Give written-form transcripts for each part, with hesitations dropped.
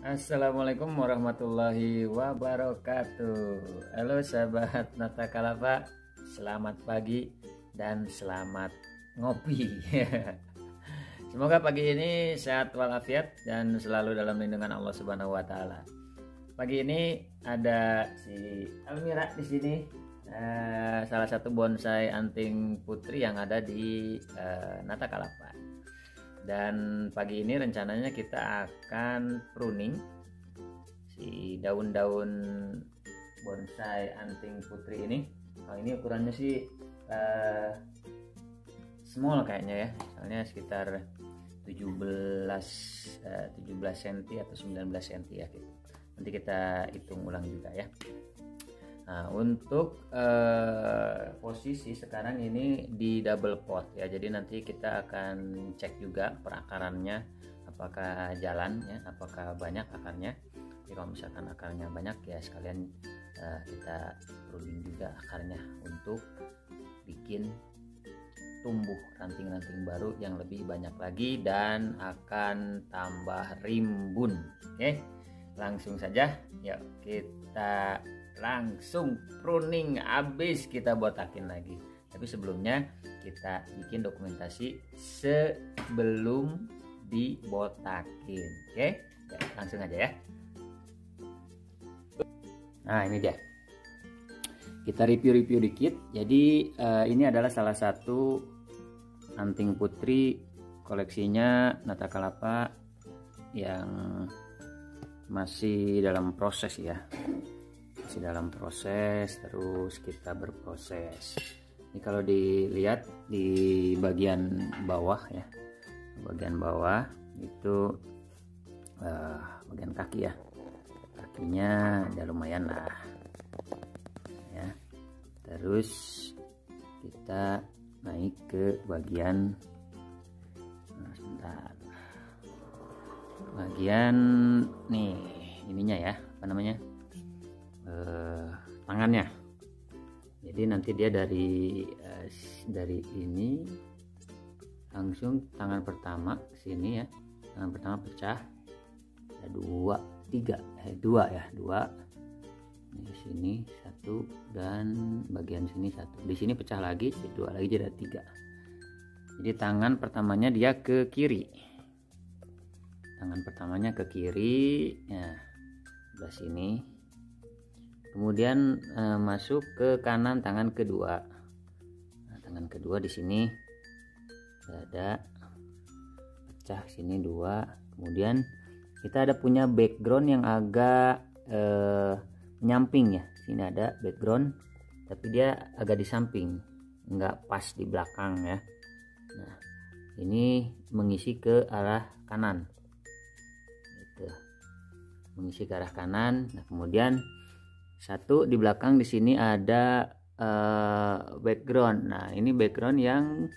Assalamualaikum warahmatullahi wabarakatuh. Halo sahabat Nata Kalapa, selamat pagi dan selamat ngopi. Semoga pagi ini sehat walafiat dan selalu dalam lindungan Allah Subhanahu wa taala. Pagi ini ada si Almira di sini, salah satu bonsai anting putri yang ada di Nata Kalapa. Dan pagi ini rencananya kita akan pruning si daun-daun bonsai anting putri ini. Ini ukurannya sih small kayaknya ya, soalnya sekitar 17 cm atau 19 cm ya gitu. Nanti kita hitung ulang juga ya. Nah, untuk posisi sekarang ini di double pot ya, jadi nanti kita akan cek juga perakarannya apakah jalan ya, apakah banyak akarnya. Jadi kalau misalkan akarnya banyak ya sekalian kita pruning juga akarnya untuk bikin tumbuh ranting-ranting baru yang lebih banyak lagi dan akan tambah rimbun. Oke, langsung saja yuk kita langsung pruning, habis kita botakin lagi. Tapi sebelumnya kita bikin dokumentasi sebelum dibotakin. Oke, ya, langsung aja ya. Nah ini dia, kita review dikit. Jadi ini adalah salah satu anting putri koleksinya Nata Kalapa yang masih dalam proses ya, masih dalam proses, terus kita berproses. Ini kalau dilihat di bagian bawah ya, bagian bawah itu bagian kaki ya, kakinya udah lumayan lah ya. Terus kita naik ke bagian sebentar, bagian nih ininya ya, apa namanya, tangannya. Jadi nanti dia dari ini langsung tangan pertama sini ya, tangan pertama pecah, ada dua di sini satu dan bagian sini satu, di sini pecah lagi, dua lagi, jadi ada tiga. Jadi tangan pertamanya dia ke kiri, tangan pertamanya ke kiri ya, sebelah sini. Kemudian masuk ke kanan tangan kedua. Nah, tangan kedua di sini ada pecah sini dua. Kemudian kita ada punya background yang agak menyamping ya. Sini ada background, tapi dia agak di samping, nggak pas di belakang ya. Nah, ini mengisi ke arah kanan. Gitu. Mengisi ke arah kanan. Nah, kemudian satu di belakang di sini ada background. Nah, ini background yang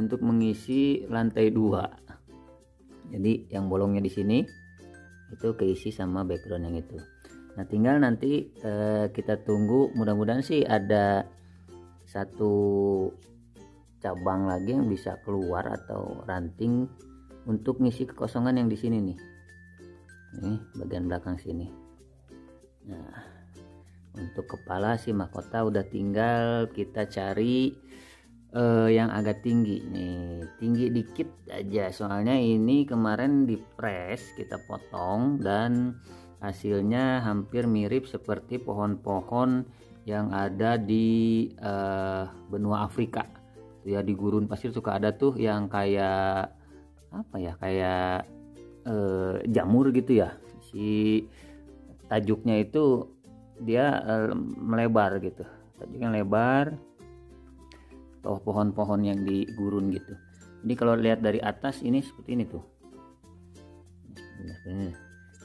untuk mengisi lantai 2. Jadi yang bolongnya di sini itu keisi sama background yang itu. Nah, tinggal nanti kita tunggu, mudah-mudahan sih ada satu cabang lagi yang bisa keluar atau ranting untuk ngisi kekosongan yang di sini nih. Ini bagian belakang sini. Nah, untuk kepala si mahkota udah tinggal kita cari yang agak tinggi nih, tinggi dikit aja, soalnya ini kemarin di press kita potong dan hasilnya hampir mirip seperti pohon-pohon yang ada di benua Afrika ya. Di gurun pasir suka ada tuh yang kayak apa ya, kayak jamur gitu ya, si tajuknya itu dia melebar gitu, tajuknya lebar, pohon-pohon yang di gurun gitu. Jadi kalau lihat dari atas ini seperti ini tuh,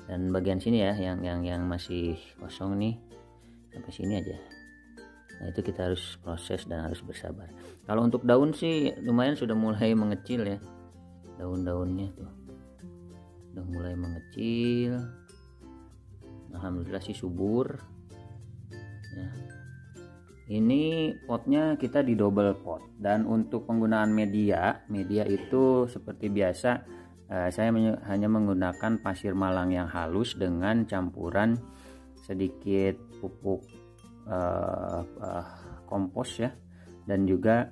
dan bagian sini ya yang masih kosong nih sampai sini aja. Nah, itu kita harus proses dan harus bersabar. Kalau untuk daun sih lumayan sudah mulai mengecil ya, daun-daunnya tuh udah mulai mengecil, alhamdulillah sih subur ya. Ini potnya kita di double pot, dan untuk penggunaan media itu seperti biasa saya hanya menggunakan pasir malang yang halus dengan campuran sedikit pupuk kompos ya, dan juga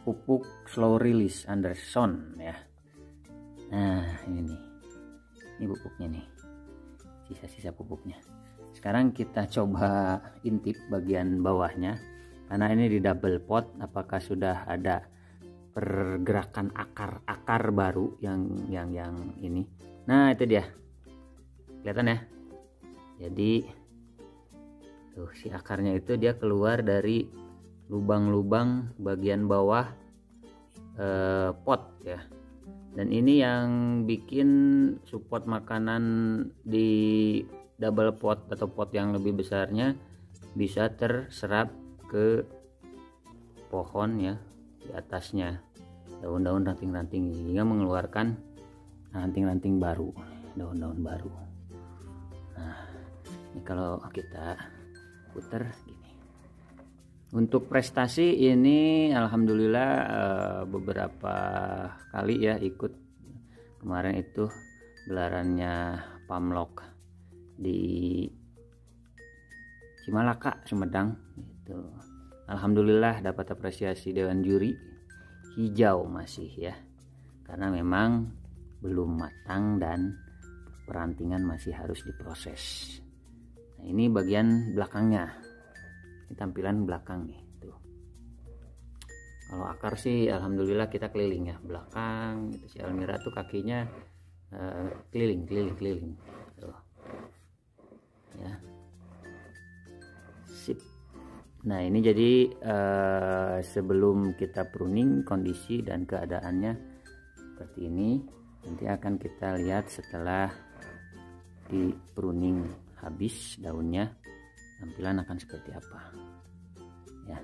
pupuk slow release Anderson ya. Nah ini pupuknya nih, sisa-sisa pupuknya. Sekarang kita coba intip bagian bawahnya, karena ini di double pot, apakah sudah ada pergerakan akar baru yang ini. Nah itu dia, kelihatan ya. Jadi tuh si akarnya itu dia keluar dari lubang-lubang bagian bawah pot ya. Dan ini yang bikin support makanan di double pot atau pot yang lebih besarnya bisa terserap ke pohon ya, di atasnya daun-daun ranting-ranting, sehingga mengeluarkan ranting-ranting baru, daun-daun baru. Nah ini kalau kita puter gini. Untuk prestasi ini alhamdulillah beberapa kali ya ikut. Kemarin itu gelarannya Pamlok di Cimalaka, Sumedang gitu. Alhamdulillah dapat apresiasi dewan juri hijau masih ya, karena memang belum matang dan perantingan masih harus diproses. Nah ini bagian belakangnya, ini tampilan belakang nih tuh. Kalau akar sih alhamdulillah kita keliling ya belakang gitu. Si Almira tuh kakinya keliling tuh ya, sip. Nah ini jadi sebelum kita pruning kondisi dan keadaannya seperti ini. Nanti akan kita lihat setelah di pruning habis daunnya, tampilan akan seperti apa ya.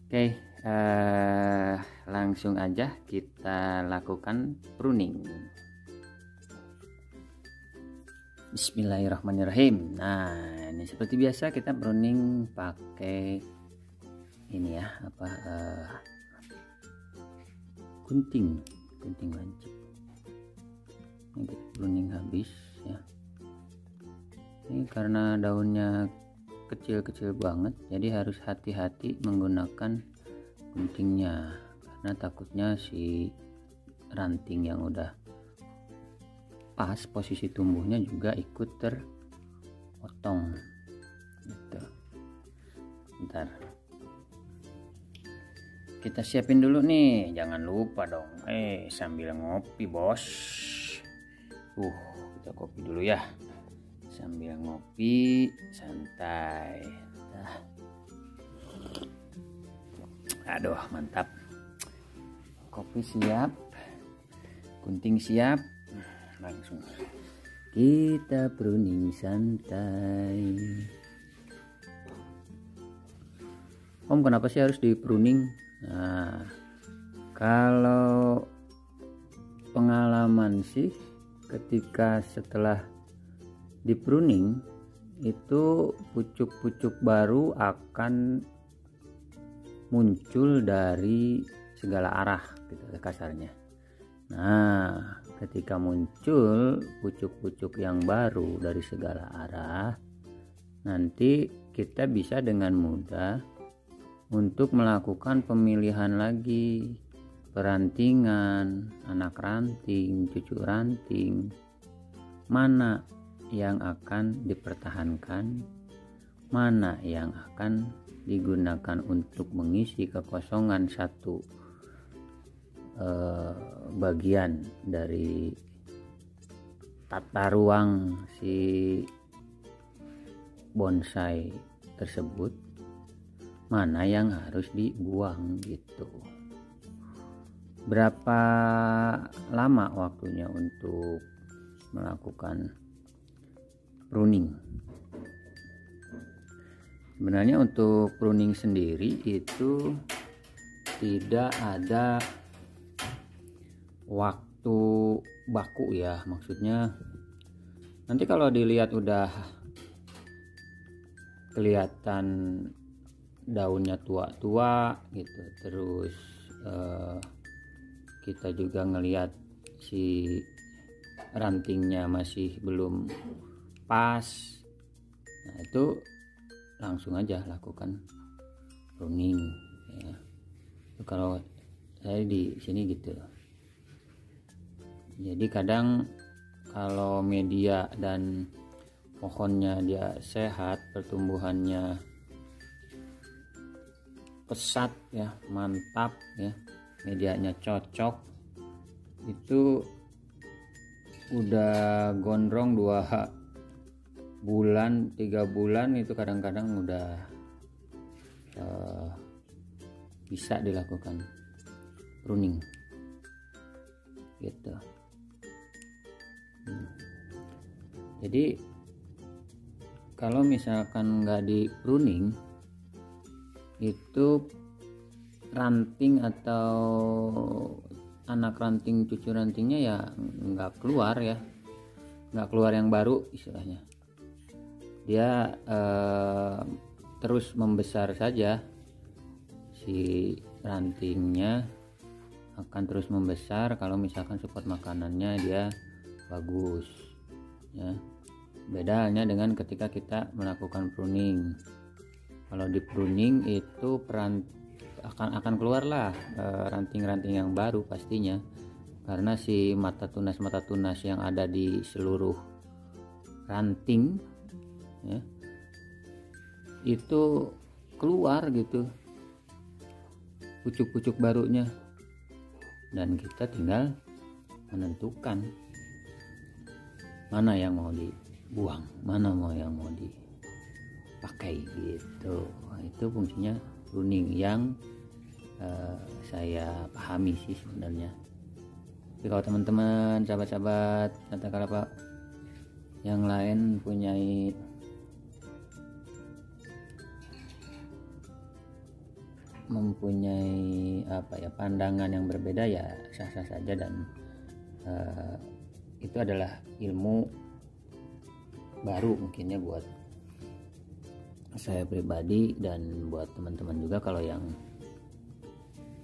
Oke, langsung aja kita lakukan pruning. Bismillahirrahmanirrahim. Nah ini seperti biasa kita pruning pakai ini ya, gunting lancip. Ini kita pruning habis ya. Ini karena daunnya kecil-kecil banget, jadi harus hati-hati menggunakan guntingnya, karena takutnya si ranting yang udah pas posisi tumbuhnya juga ikut terpotong gitu. Bentar, kita siapin dulu nih, jangan lupa dong sambil ngopi bos. Kita kopi dulu ya, sambil ngopi santai. Aduh mantap, kopi siap, gunting siap, langsung kita pruning santai. Om kenapa sih harus di pruning? Nah kalau pengalaman sih, ketika setelah di pruning itu pucuk-pucuk baru akan muncul dari segala arah gitu kasarnya. Nah ketika muncul pucuk-pucuk yang baru dari segala arah, nanti kita bisa dengan mudah untuk melakukan pemilihan lagi perantingan, anak ranting, cucu ranting, mana yang akan dipertahankan, mana yang akan digunakan untuk mengisi kekosongan satu bagian dari tata ruang si bonsai tersebut, mana yang harus dibuang gitu. Berapa lama waktunya untuk melakukan pruning? Sebenarnya untuk pruning sendiri itu tidak ada waktu baku ya, maksudnya nanti kalau dilihat udah kelihatan daunnya tua-tua gitu, terus kita juga ngelihat si rantingnya masih belum pas, nah itu langsung aja lakukan pruning ya. Kalau saya di sini gitu. Jadi kadang kalau media dan pohonnya dia sehat, pertumbuhannya pesat ya, mantap ya, medianya cocok, itu udah gondrong 2 bulan 3 bulan itu kadang-kadang udah bisa dilakukan pruning gitu. Jadi kalau misalkan nggak di pruning itu ranting atau anak ranting, cucu rantingnya ya nggak keluar ya, nggak keluar yang baru istilahnya. Dia terus membesar saja, si rantingnya akan terus membesar kalau misalkan support makanannya dia bagus ya. Beda halnya dengan ketika kita melakukan pruning. Kalau di pruning itu akan keluarlah ranting-ranting yang baru pastinya, karena si mata tunas yang ada di seluruh ranting ya, itu keluar gitu pucuk-pucuk barunya, dan kita tinggal menentukan mana yang mau dibuang, mana yang mau dipakai gitu. Itu fungsinya pruning yang saya pahami sih sebenarnya. Tapi kalau teman-teman, sahabat-sahabat katakanlah Pak yang lain mempunyai pandangan yang berbeda ya sah-sah saja, dan itu adalah ilmu baru mungkinnya buat saya pribadi dan buat teman-teman juga. Kalau yang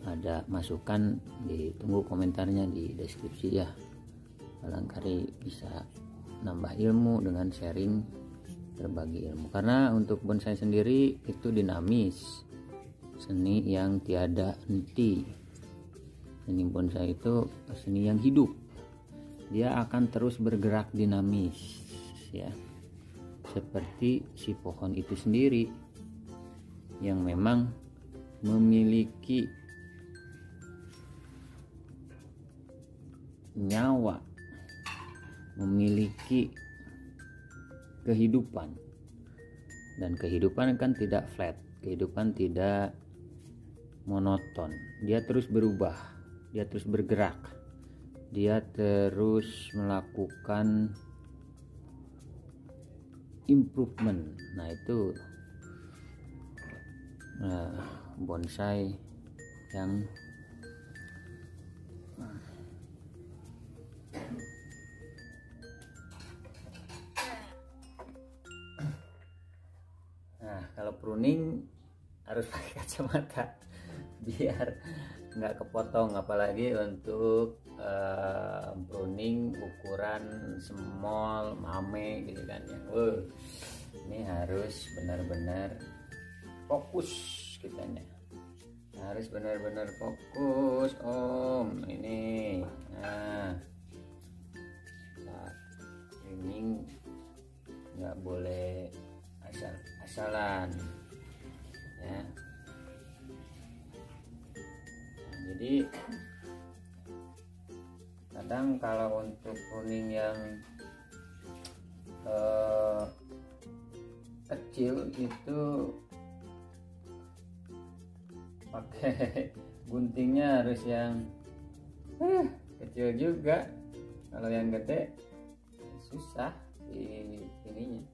ada masukan ditunggu komentarnya di deskripsi ya, barangkali bisa nambah ilmu dengan sharing, berbagi ilmu. Karena untuk bonsai sendiri itu dinamis, seni yang tiada henti. Seni bonsai itu seni yang hidup, dia akan terus bergerak dinamis ya, seperti si pohon itu sendiri yang memang memiliki nyawa, memiliki kehidupan, dan kehidupan kan tidak flat, kehidupan tidak monoton, dia terus berubah, dia terus bergerak, dia terus melakukan improvement. Nah itu bonsai yang kalau pruning harus pakai kacamata biar nggak kepotong, apalagi untuk pruning ukuran small mame gitu kan ya. Ini harus benar-benar fokus, kitanya harus benar-benar fokus om ini. Pruning nggak boleh asal-asalan ya. Jadi kadang kalau untuk pruning yang kecil itu pakai guntingnya harus yang kecil juga. Kalau yang gede susah di ininya.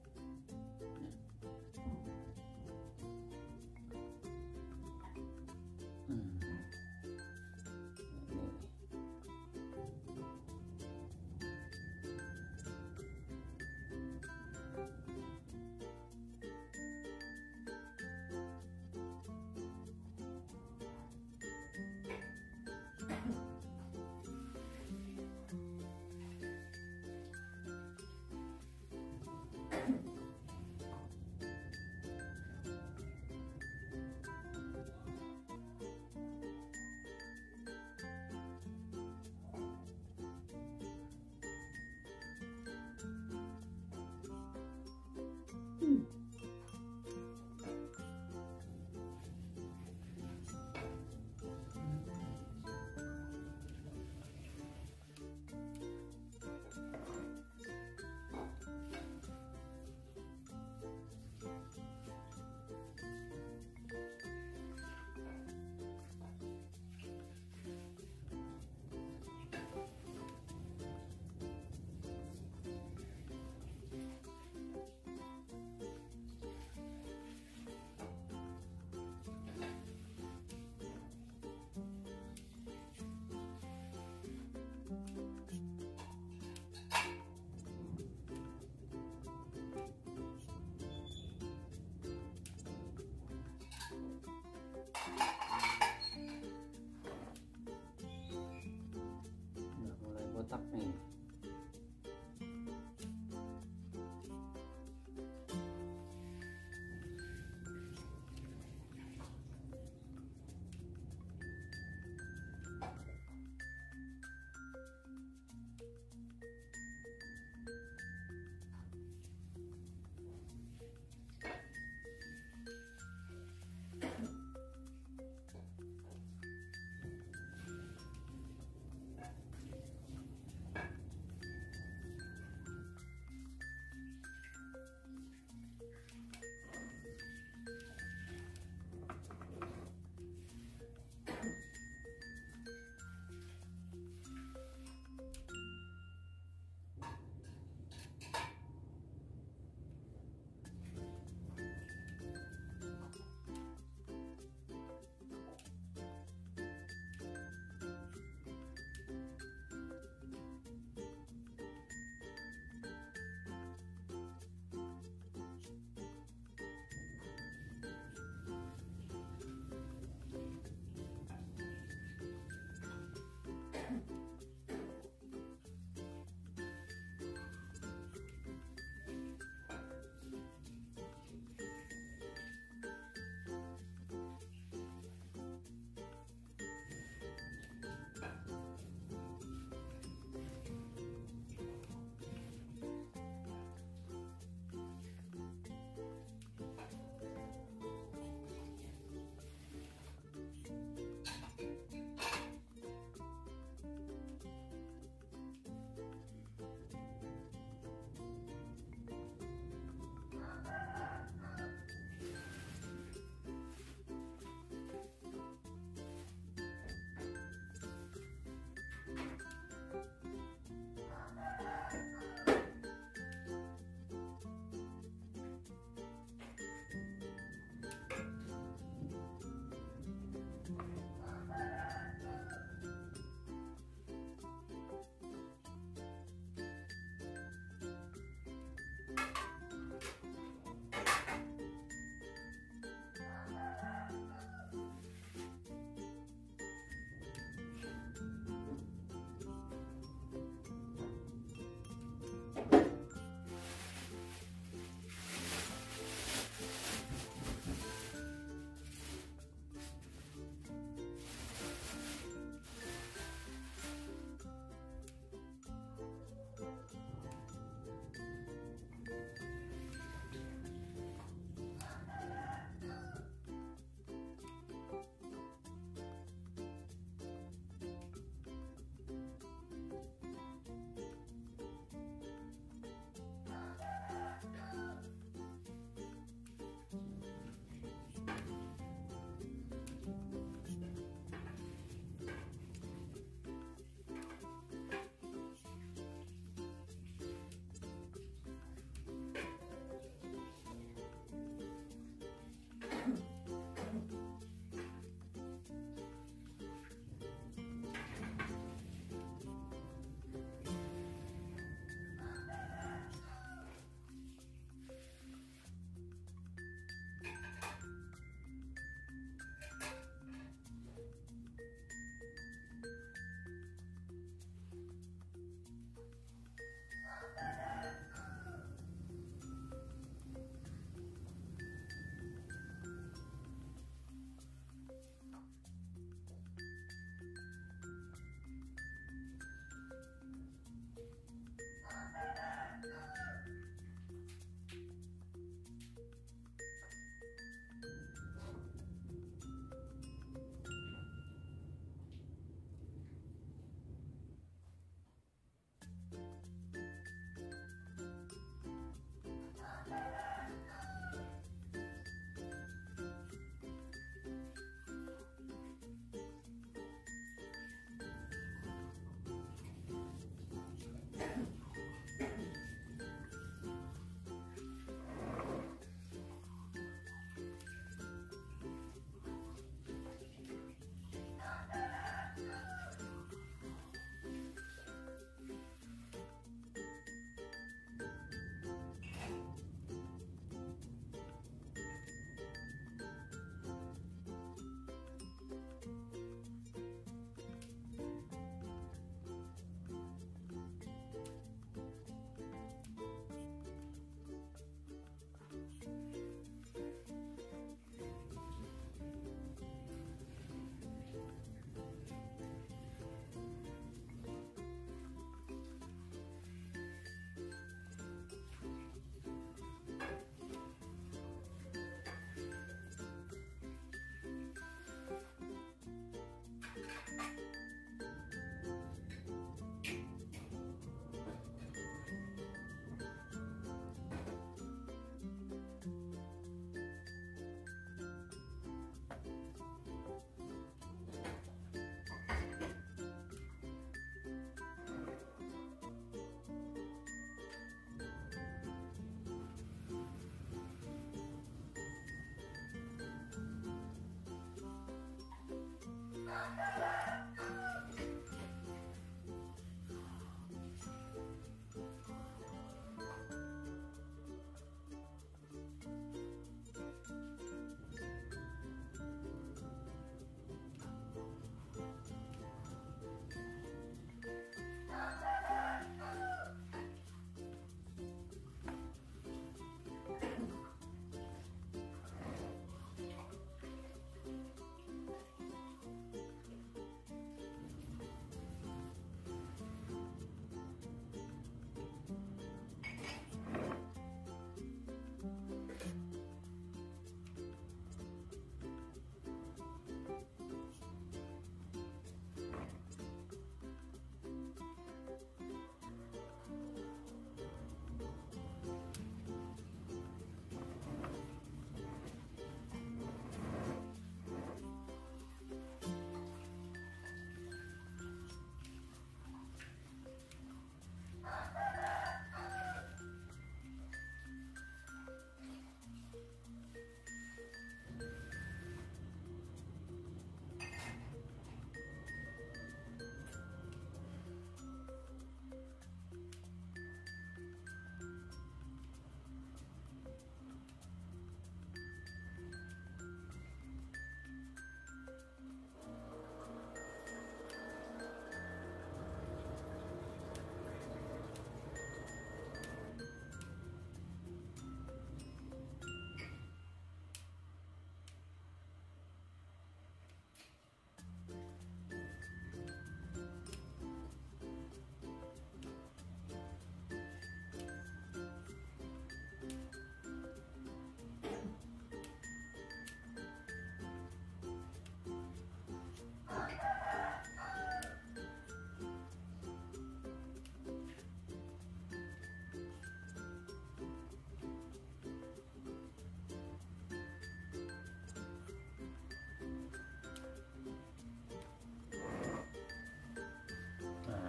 kotaknya ini.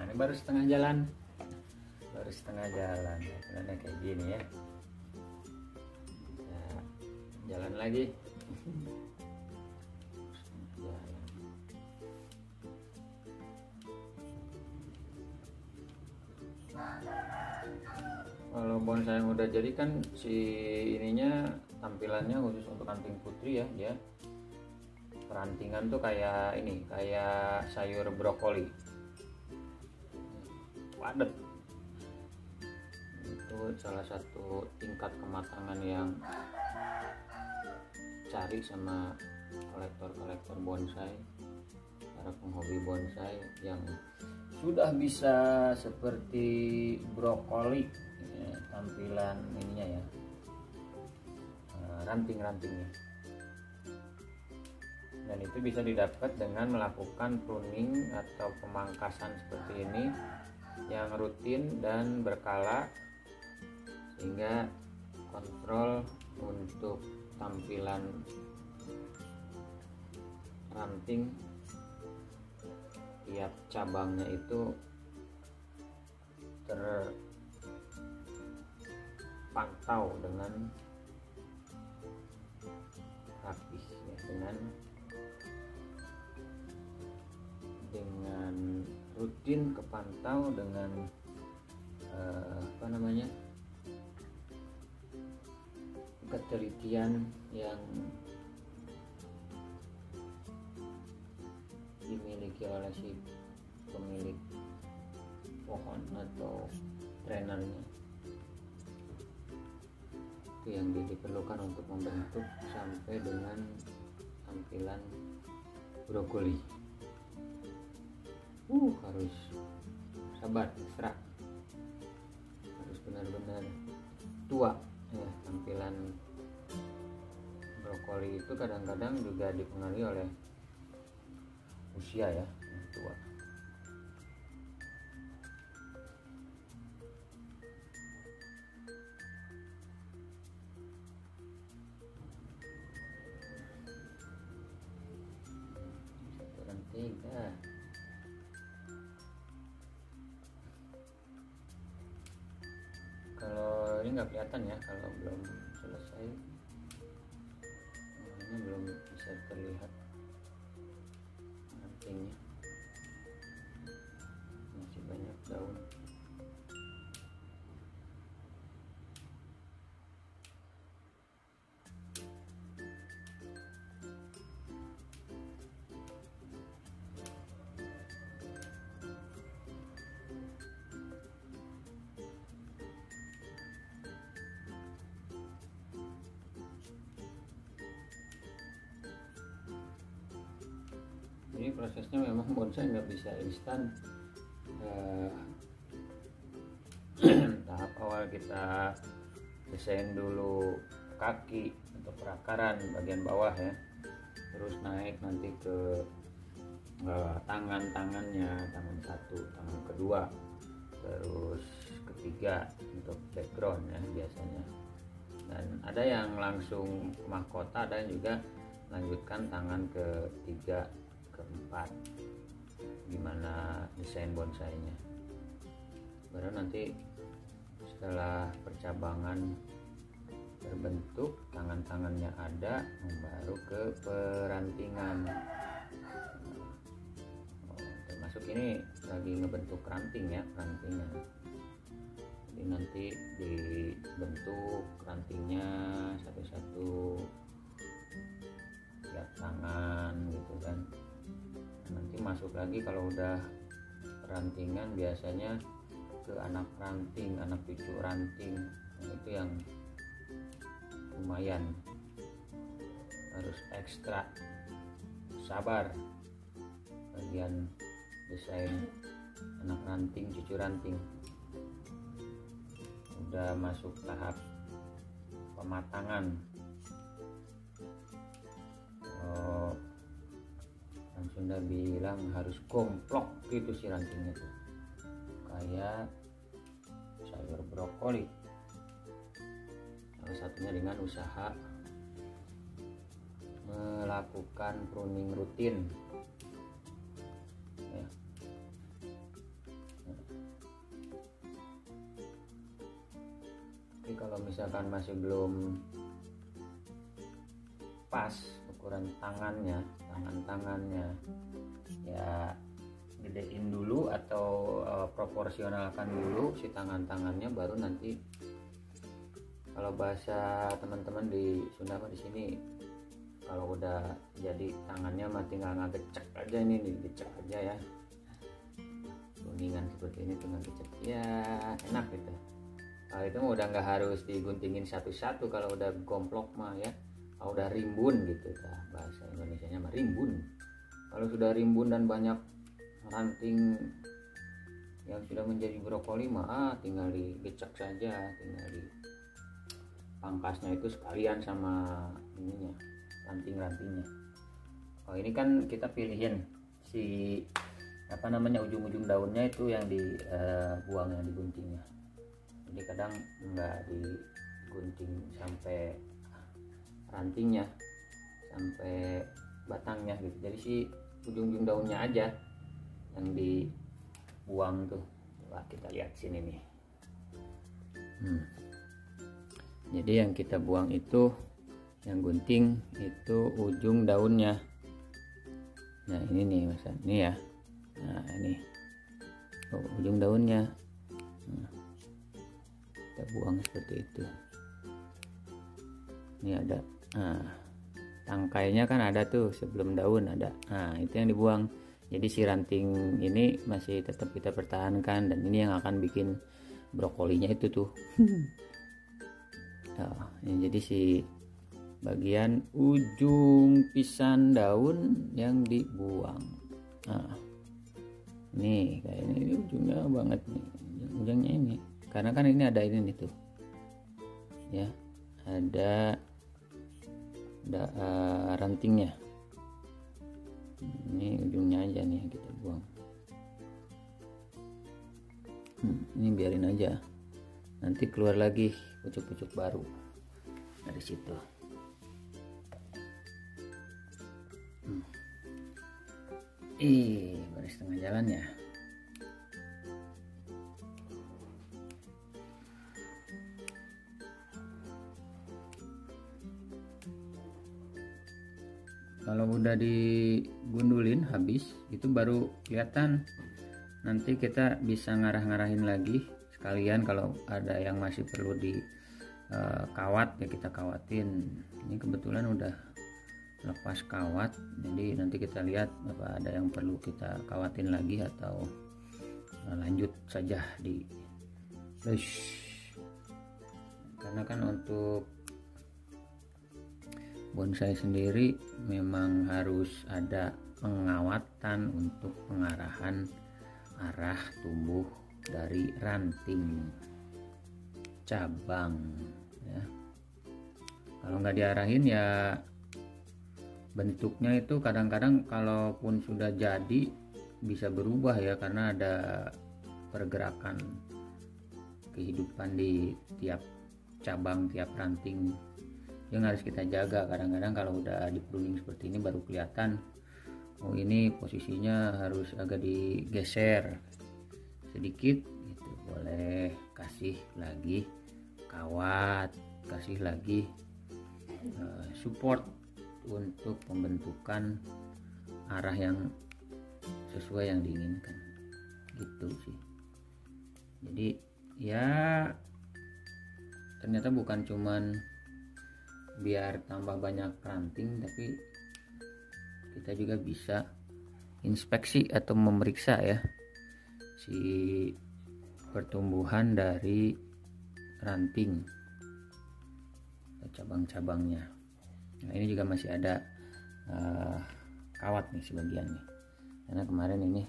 ini baru setengah jalan, jalannya kayak gini ya. Nah, jalan lagi. Jalan. Kalau bonsai yang udah jadi kan si ininya tampilannya khusus untuk ranting putri ya, dia perantingan tuh kayak ini, kayak sayur brokoli, padat. Itu salah satu tingkat kematangan yang cari sama kolektor bonsai, para penghobi bonsai yang sudah bisa seperti brokoli ya, tampilan ininya ya, ranting-rantingnya. Dan itu bisa didapat dengan melakukan pruning atau pemangkasan seperti ini yang rutin dan berkala, sehingga kontrol untuk tampilan ranting tiap cabangnya itu terpantau dengan rapih ya, dengan rutin kepantau dengan ketelitian yang dimiliki oleh si pemilik pohon atau trainernya. Itu yang diperlukan untuk membentuk sampai dengan tampilan brokoli. Harus sabar, ekstra, harus benar-benar tua ya. Tampilan brokoli itu kadang-kadang juga dipengaruhi oleh usia ya, tua. Tiga. Kalau ini nggak kelihatan ya, kalau belum selesai, ini belum bisa terlihat rantingnya, masih banyak daun. Ini prosesnya memang bonsai nggak bisa instan. Tahap awal kita desain dulu kaki atau perakaran bagian bawah ya, terus naik nanti ke tangannya, tangan satu, tangan kedua, terus ketiga untuk background ya biasanya. Dan ada yang langsung ke mahkota, ada yang juga lanjutkan tangan ketiga, keempat, gimana desain bonsainya. Baru nanti setelah percabangan terbentuk, tangan-tangannya ada, baru ke perantingan. Termasuk ini lagi ngebentuk ranting ya, perantingan. Jadi nanti dibentuk rantingnya satu-satu tiap tangan gitu kan. Nanti masuk lagi kalau udah rantingan biasanya ke anak ranting, anak cucu ranting. Nah, itu yang lumayan, harus ekstra sabar bagian desain anak ranting, cucu ranting. Udah masuk tahap pematangan. Orang Sunda bilang harus komplok gitu si rantingnya tuh, kayak sayur brokoli. Salah satunya dengan usaha melakukan pruning rutin ya. Tapi kalau misalkan masih belum pas ukuran tangannya ya gedein dulu atau proporsionalkan dulu si tangannya, baru nanti kalau bahasa teman-teman di Sunda di sini kalau udah jadi tangannya mah tinggal ngegecek aja, ini digecek aja ya, kuningan seperti ini tinggal gecek ya, enak gitu. Kalau itu mah udah nggak harus diguntingin satu-satu, kalau udah gomplok mah ya, kalau udah rimbun gitu, nah, bahasa Indonesianya mah rimbun. Kalau sudah rimbun dan banyak ranting yang sudah menjadi brokoli mah tinggal digecek saja, tinggal di pangkasnya itu sekalian sama ininya, ranting-rantingnya. Oh ini kan kita pilihin si ujung-ujung daunnya itu yang dibuang, yang diguntingnya. Jadi kadang nggak digunting sampai rantingnya, sampai batangnya gitu, jadi si ujung-ujung daunnya aja yang dibuang tuh. Coba kita lihat sini nih. Jadi yang kita buang itu, yang gunting itu ujung daunnya. Nah ini nih mas, ini ya, nah ini ujung daunnya. Nah, kita buang seperti itu. Ini ada, nah tangkainya kan ada tuh sebelum daun ada, nah itu yang dibuang. Jadi si ranting ini masih tetap kita pertahankan, dan ini yang akan bikin brokolinya itu tuh. Nah, ini jadi si bagian ujung pisan daun yang dibuang. Nah ini kayak ini ujungnya banget nih, ujungnya ini, karena kan ini ada ini nih tuh ya, ada rantingnya. Ini ujungnya aja nih yang kita buang. Ini biarin aja, nanti keluar lagi pucuk-pucuk baru dari situ. Baru setengah jalan ya. Kalau udah digundulin habis itu baru kelihatan. Nanti kita bisa ngarah-ngarahin lagi sekalian, kalau ada yang masih perlu di kawat ya kita kawatin. Ini kebetulan udah lepas kawat, jadi nanti kita lihat apa ada yang perlu kita kawatin lagi atau lanjut saja di brush. Karena kan untuk bonsai sendiri memang harus ada pengawatan untuk pengarahan arah tumbuh dari ranting cabang ya. Kalau nggak diarahin ya bentuknya itu kadang-kadang kalaupun sudah jadi bisa berubah ya, karena ada pergerakan kehidupan di tiap cabang, tiap ranting yang harus kita jaga. Kadang-kadang kalau udah di pruning seperti ini baru kelihatan, oh ini posisinya harus agak digeser sedikit gitu. Boleh kasih lagi kawat, kasih lagi support untuk pembentukan arah yang sesuai yang diinginkan gitu sih. Jadi ya ternyata bukan cuman biar tambah banyak ranting, tapi kita juga bisa inspeksi atau memeriksa ya si pertumbuhan dari ranting atau cabang-cabangnya. Nah ini juga masih ada kawat nih sebagian nih, karena kemarin ini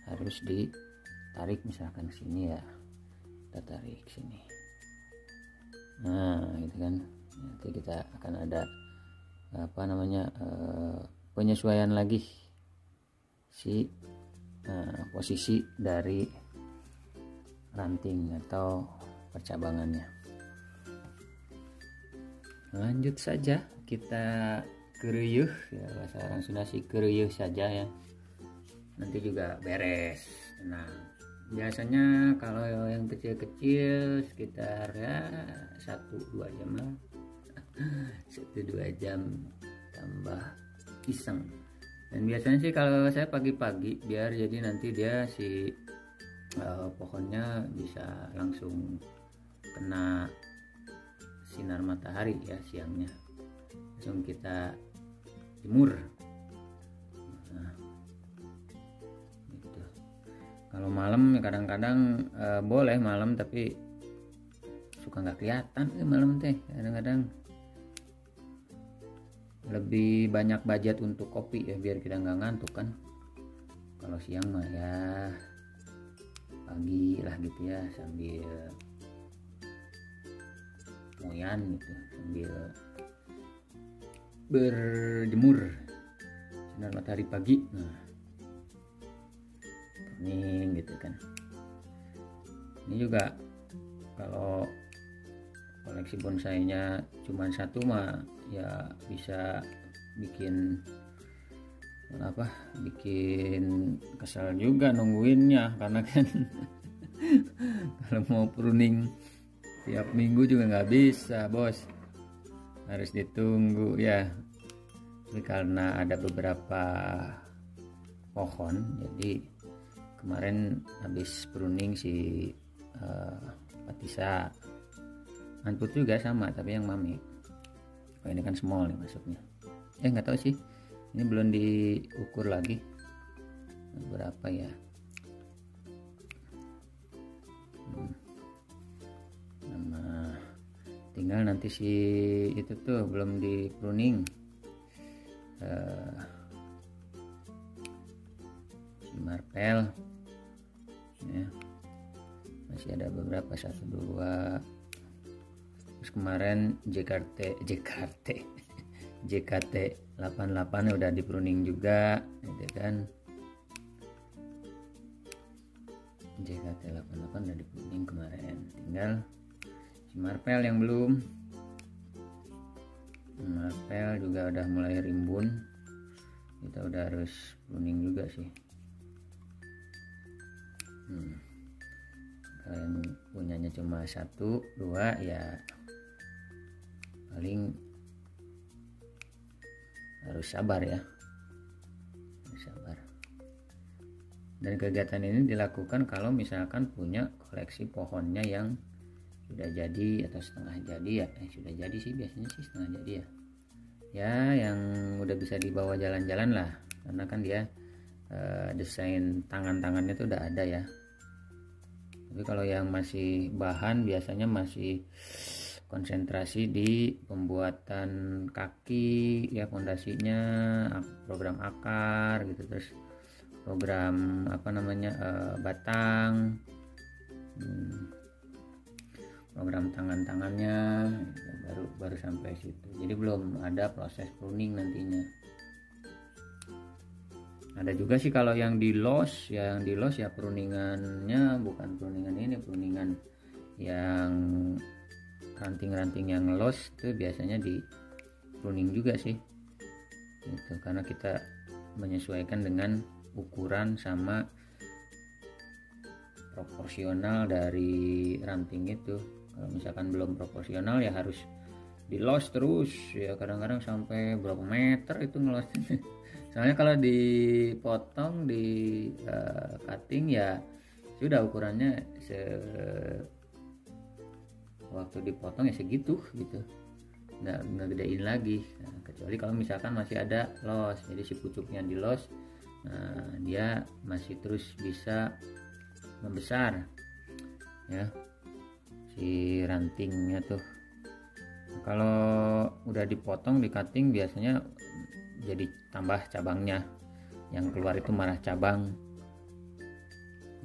harus ditarik misalkan sini ya, kita tarik sini. Nah gitu kan, nanti kita akan ada penyesuaian lagi si posisi dari ranting atau percabangannya. Lanjut saja kita keruyuh ya, bahasa orang Sunda sih keruyuh saja ya, nanti juga beres, tenang, biasanya kalau yang kecil-kecil sekitar ya 1-2 jam lah. 1-2 jam tambah iseng. Dan biasanya sih kalau saya pagi-pagi biar jadi nanti dia si pohonnya bisa langsung kena sinar matahari ya siangnya, langsung kita jemur. Nah, gitu. Kalau malam ya kadang-kadang boleh malam, tapi suka nggak kelihatan malam teh. Kadang-kadang lebih banyak budget untuk kopi ya biar kita nggak ngantuk kan. Kalau siang mah ya pagi lah gitu ya, sambil ngoyan gitu, sambil berjemur sinar matahari pagi. Nah, kuning gitu kan. Ini juga kalau koleksi bonsainya cuma satu mah ya bisa bikin kesal juga nungguinnya, karena kan kalau mau pruning tiap minggu juga nggak bisa bos, harus ditunggu ya. Tapi karena ada beberapa pohon, jadi kemarin habis pruning si patisa, Anput juga sama tapi yang mami. Oh, ini kan small nih masuknya. Nggak tahu sih, ini belum diukur lagi berapa ya. Nah, tinggal nanti si itu tuh belum di pruning, si marpel ya, masih ada beberapa 1-2. Terus kemarin JKT 88 udah di pruning juga gitu kan. JKT 88 udah di pruning kemarin, tinggal si marpel yang belum. Marpel juga udah mulai rimbun, kita udah harus pruning juga sih. Kalau yang punyanya cuma 1-2 ya paling harus sabar ya, harus sabar. Dan kegiatan ini dilakukan kalau misalkan punya koleksi pohonnya yang sudah jadi atau setengah jadi ya. Sudah jadi sih biasanya sih setengah jadi ya, yang udah bisa dibawa jalan-jalan lah, karena kan dia desain tangan-tangannya tuh udah ada ya. Tapi kalau yang masih bahan biasanya masih konsentrasi di pembuatan kaki ya, fondasinya, program akar gitu, terus program batang, program tangan-tangannya, baru sampai situ. Jadi belum ada proses pruning nantinya. Ada juga sih kalau yang di los ya pruningannya bukan pruningan ini, pruningan yang ranting-ranting yang los itu biasanya di pruning juga sih gitu, karena kita menyesuaikan dengan ukuran sama proporsional dari ranting itu. Kalau misalkan belum proporsional ya harus di los terus ya, kadang-kadang sampai berapa meter itu ngelos. Soalnya kalau dipotong di cutting ya sudah ukurannya waktu dipotong ya segitu gitu, nggak gedein lagi. Nah, kecuali kalau misalkan masih ada los, jadi si pucuknya di los, nah dia masih terus bisa membesar ya si rantingnya tuh. Kalau udah dipotong di cutting biasanya jadi tambah cabangnya, yang keluar itu malah cabang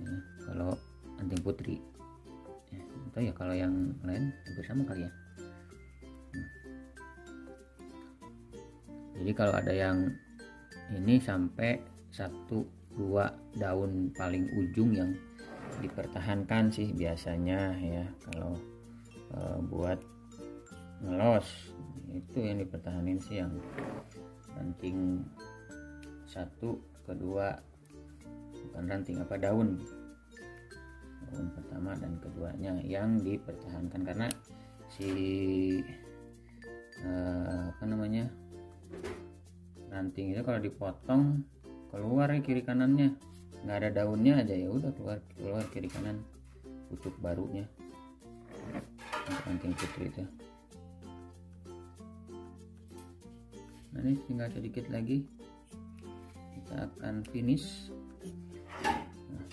ya, kalau anting putri ya. Kalau yang lain hampir sama kali ya. Jadi kalau ada yang ini sampai 1-2 daun paling ujung yang dipertahankan sih biasanya ya. Kalau buat ngelos itu yang dipertahanin sih yang ranting 1-2, bukan ranting daun. pertama dan keduanya yang dipertahankan, karena si ranting itu kalau dipotong keluar kiri kanannya, nggak ada daunnya aja, ya udah keluar kiri kanan pucuk barunya untuk ranting putri itu. Nah, ini tinggal sedikit lagi kita akan finish. Nah,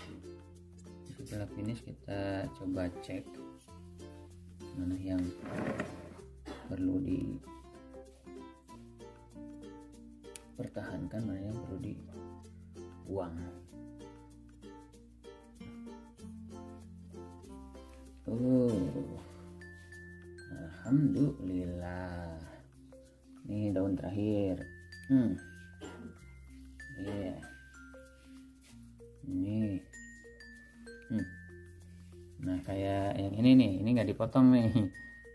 setelah finish kita coba cek mana yang perlu dipertahankan, mana yang perlu dibuang. Alhamdulillah, ini daun terakhir. Iya, ini nah kayak yang ini nih, ini nggak dipotong nih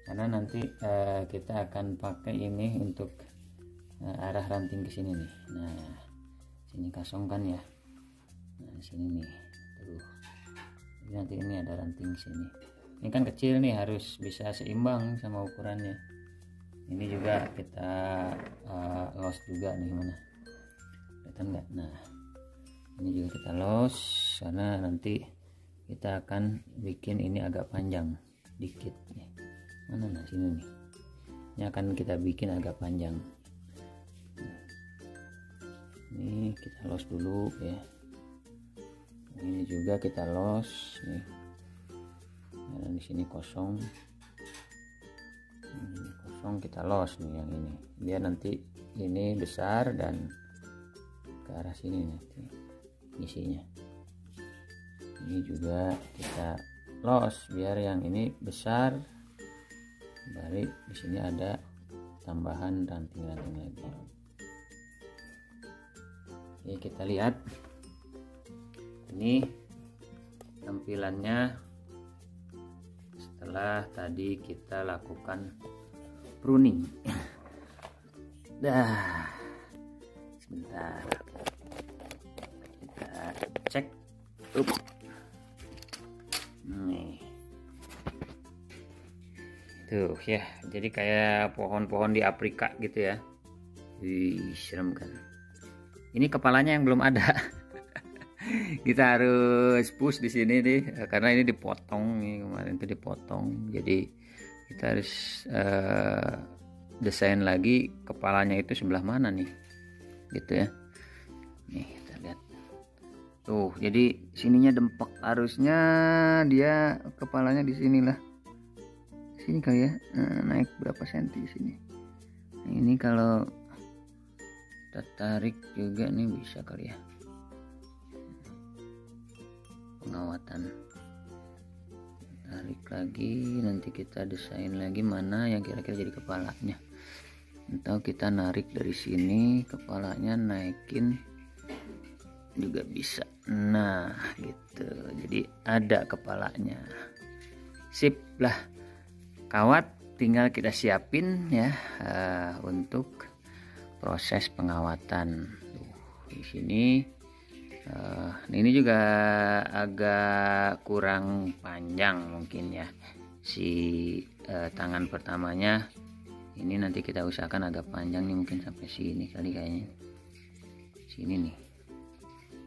karena nanti kita akan pakai ini untuk arah ranting ke sini nih. Nah, sini kosong kan ya, nah sini nih tuh, jadi nanti ini ada ranting sini. Ini kan kecil nih, harus bisa seimbang sama ukurannya. Ini juga kita los juga nih, mana kelihatan nggak? Nah, ini juga kita los karena nanti kita akan bikin ini agak panjang dikit nih. Mana? Nah, sini nih, ini akan kita bikin agak panjang. Ini kita los dulu ya, ini juga kita los nih. Dan di sini kosong, ini kosong, kita los nih yang ini biar nanti ini besar dan ke arah sini nanti isinya. Ini juga kita los biar yang ini besar, balik di sini ada tambahan ranting-ranting lagi. Oke, kita lihat ini tampilannya setelah tadi kita lakukan pruning. Dah, sebentar kita cek. Nih tuh ya, jadi kayak pohon-pohon di Afrika gitu ya. Wih, serem kan. Ini kepalanya yang belum ada. Kita harus push di sini nih karena ini dipotong nih, kemarin itu dipotong, jadi kita harus desain lagi kepalanya itu sebelah mana nih gitu ya. Nih kita lihat tuh, jadi sininya dempek, harusnya dia kepalanya di sinilah, sini kali ya. Naik berapa senti sini. Nah, ini kalau kita tarik juga nih bisa kali ya, pengawatan. Tarik lagi, nanti kita desain lagi mana yang kira-kira jadi kepalanya, atau kita narik dari sini kepalanya naikin juga bisa. Nah gitu, jadi ada kepalanya. Sip lah, kawat tinggal kita siapin ya untuk proses pengawatan. Di sini ini juga agak kurang panjang mungkin ya si tangan pertamanya. Ini nanti kita usahakan agak panjang nih, mungkin sampai sini kali kayaknya. Sini nih,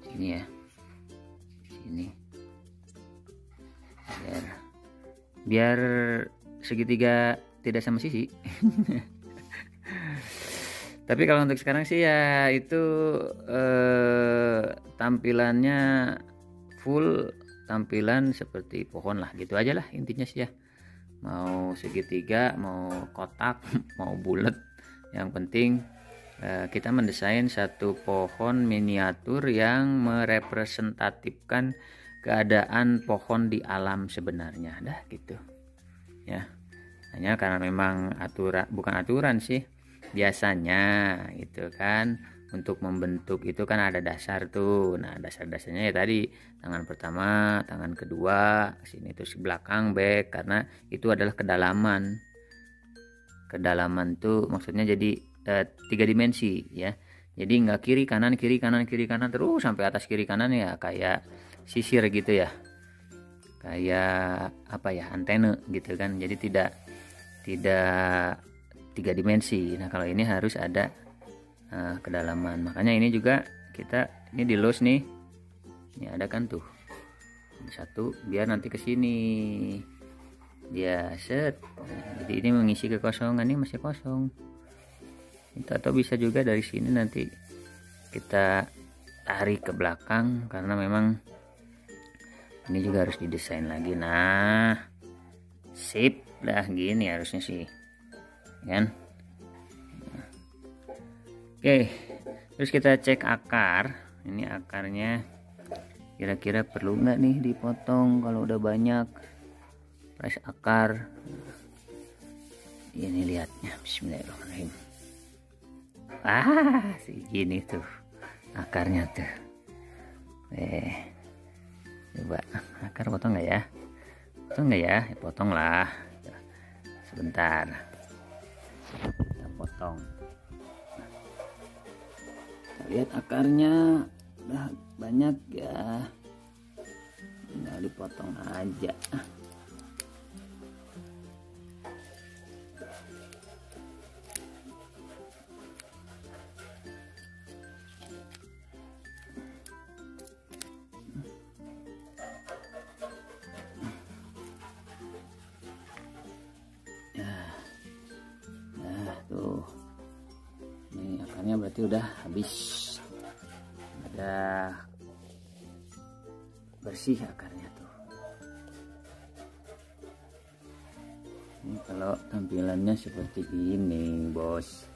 sini ya, sini, biar segitiga tidak sama sisi. Tapi kalau untuk sekarang sih ya itu tampilannya full tampilan seperti pohon lah, gitu aja lah intinya sih ya. Mau segitiga, mau kotak, mau bulat, yang penting kita mendesain satu pohon miniatur yang merepresentatifkan keadaan pohon di alam sebenarnya, dah gitu ya. Hanya karena memang bukan aturan sih, biasanya gitu kan, untuk membentuk itu kan ada dasar tuh. Nah, dasar-dasarnya ya tadi tangan pertama, tangan kedua, sini terus belakang back, karena itu adalah kedalaman. Kedalaman tuh maksudnya jadi 3 dimensi ya. Jadi nggak kiri kanan kiri kanan kiri kanan terus sampai atas kiri kanan ya, kayak sisir gitu ya. kayak apa ya, antena gitu kan, jadi tidak tiga dimensi. Nah kalau ini harus ada kedalaman, makanya ini juga kita ini di loose nih, ini ada kan tuh satu, biar nanti ke sini dia set. Nah, jadi ini mengisi kekosongan, ini masih kosong itu, atau bisa juga dari sini nanti kita tarik ke belakang, karena memang ini juga harus didesain lagi. Nah sip lah, gini harusnya sih kan. Oke, terus kita cek akar. Ini akarnya kira-kira perlu nggak nih dipotong. Kalau udah banyak press akar, ini lihatnya. Bismillahirrahmanirrahim. Segini tuh akarnya tuh. Coba akar potong nggak ya? Potong nggak ya? Ya potong lah. Sebentar, kita potong. Kita lihat akarnya udah banyak ya, tinggal dipotong aja. Nah tuh, ini akarnya berarti udah habis, udah bersih akarnya tuh. Ini kalau tampilannya seperti ini bos.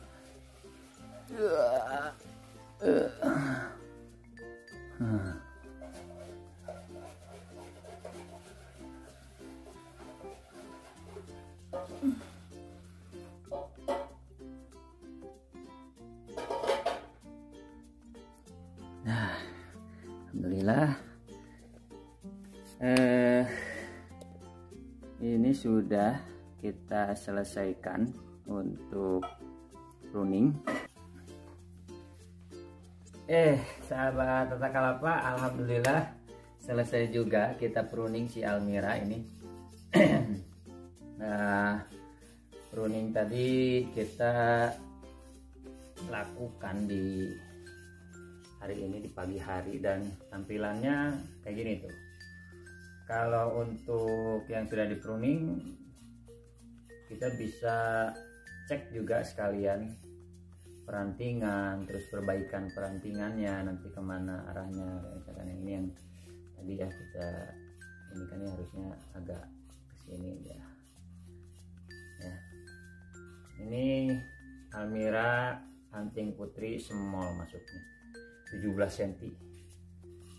Nah, alhamdulillah ini sudah kita selesaikan untuk pruning. Sahabat Tata Kalapa, alhamdulillah selesai juga kita pruning si Almira ini. Nah, pruning tadi kita lakukan di hari ini, di pagi hari, dan tampilannya kayak gini tuh. Kalau untuk yang sudah di pruning, kita bisa cek juga sekalian perantingan, terus perbaikan perantingannya nanti kemana arahnya. Misalkan yang ini yang tadi ya kita ini kan ya harusnya agak kesini ya. Ini Almira anting putri small masuknya 17 cm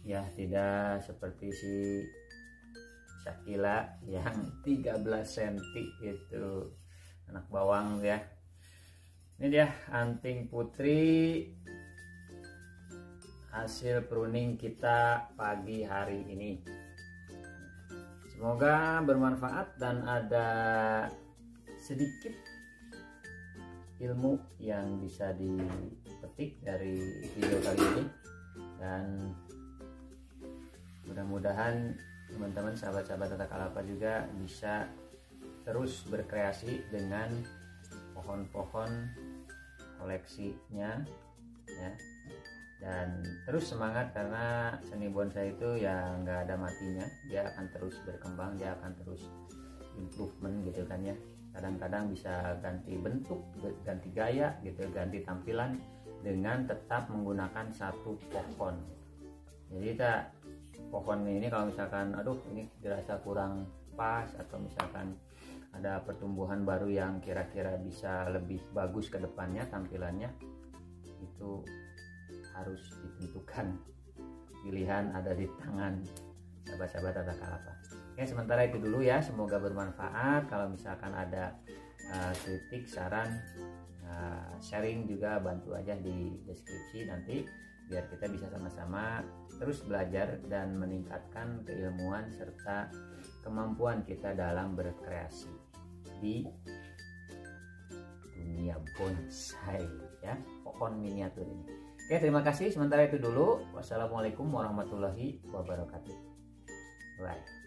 ya, tidak seperti si Shakila yang 13 cm itu anak bawang ya. Ini dia anting putri hasil pruning kita pagi hari ini. Semoga bermanfaat dan ada sedikit ilmu yang bisa dipetik dari video kali ini, dan mudah-mudahan teman-teman sahabat-sahabat Tata Kalapa juga bisa terus berkreasi dengan pohon-pohon koleksinya ya, dan terus semangat, karena seni bonsai itu ya nggak ada matinya, dia akan terus berkembang, dia akan terus improvement gitu kan ya. Kadang-kadang bisa ganti bentuk, ganti gaya gitu, ganti tampilan dengan tetap menggunakan satu pohon. Jadi kita pohon ini kalau misalkan aduh ini dirasa kurang pas, atau misalkan ada pertumbuhan baru yang kira-kira bisa lebih bagus ke depannya tampilannya, itu harus ditentukan. Pilihan ada di tangan sahabat-sahabat Tata Kalapa. Oke, sementara itu dulu ya, semoga bermanfaat. Kalau misalkan ada kritik, saran, sharing juga bantu aja di deskripsi nanti, biar kita bisa sama-sama terus belajar dan meningkatkan keilmuan serta kemampuan kita dalam berkreasi di dunia bonsai ya, pohon miniatur ini. Oke, terima kasih. Sementara itu dulu. Wassalamualaikum warahmatullahi wabarakatuh. Bye.